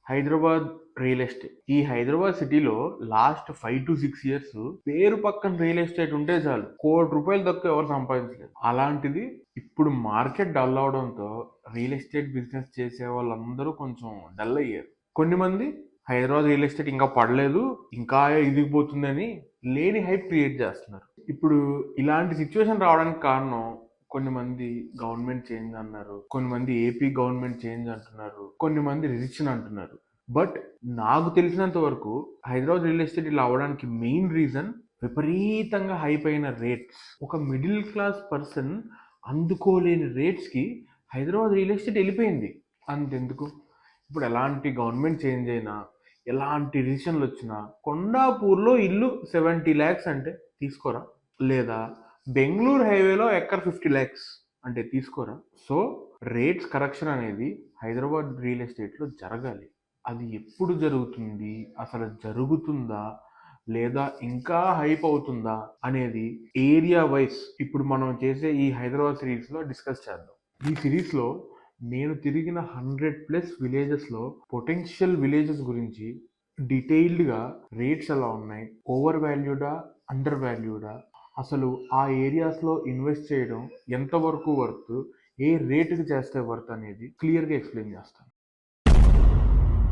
Hyderabad real estate. ఈ హైదరాబాద్ సిటీలో last 5 to 6 years పేరు పక్కన రియల్ ఎస్టేట్ ఉంటే చాలు, ₹1 కోటి తక్కువ ఎవరు సంపాదించలేదు. అలాంటిది ఇప్పుడు మార్కెట్ డల్ అవడంతో రియల్ ఎస్టేట్ బిజినెస్ చేసే వాళ్ళందరూ కొంచెం డల్ అయ్యారు. కొన్ని మంది హైదరాబాద్ రియల్ ఎస్టేట్ ఇంకా పడలేదు, ఇంకా ఎదిగిపోతుందని లేని హైప్ క్రియేట్ చేస్తున్నారు. ఇప్పుడు ఇలాంటి సిచ్యువేషన్ రావడానికి కారణం, కొన్ని మంది గవర్నమెంట్ చేంజ్ అన్నారు, కొన్ని మంది ఏపీ గవర్నమెంట్ చేంజ్ అంటున్నారు, కొన్ని మంది రిజిస్ట్రేషన్ అంటున్నారు. బట్ నాకు తెలిసినంత వరకు హైదరాబాద్ రియల్ ఎస్టేట్ ఇలా అవడానికి మెయిన్ రీజన్ విపరీతంగా హైప్ అయిన రేట్స్. ఒక మిడిల్ క్లాస్ పర్సన్ అందుకోలేని రేట్స్కి హైదరాబాద్ రియల్ ఎస్టేట్ వెళ్ళిపోయింది. అంతెందుకు, ఇప్పుడు ఎలాంటి గవర్నమెంట్ చేంజ్ అయినా, ఎలాంటి డిసిషన్లు వచ్చినా, కొండాపూర్లో ఇల్లు 70 lakhs అంటే తీసుకోరా? లేదా బెంగళూరు హైవేలో ఎక్కర్ 50 lakhs అంటే తీసుకోరా? సో రేట్స్ కరెక్షన్ అనేది హైదరాబాద్ రియల్ ఎస్టేట్లో జరగాలి. అది ఎప్పుడు జరుగుతుంది, అసలు జరుగుతుందా లేదా ఇంకా హైప్ అవుతుందా అనేది ఏరియా వైజ్ ఇప్పుడు మనం చేసే ఈ హైదరాబాద్ సిరీస్లో డిస్కస్ చేద్దాం. ఈ సిరీస్లో నేను తిరిగిన 100+ విలేజెస్లో పొటెన్షియల్ విలేజెస్ గురించి డీటెయిల్డ్గా రేట్స్ ఎలా ఉన్నాయి, ఓవర్ వాల్యూడా, అండర్ వాల్యూడా, అసలు ఆ ఏరియాస్లో ఇన్వెస్ట్ చేయడం ఎంతవరకు వర్త్, ఏ రేటుకి చేస్తే వర్త్ అనేది క్లియర్గా ఎక్స్ప్లెయిన్ చేస్తాను.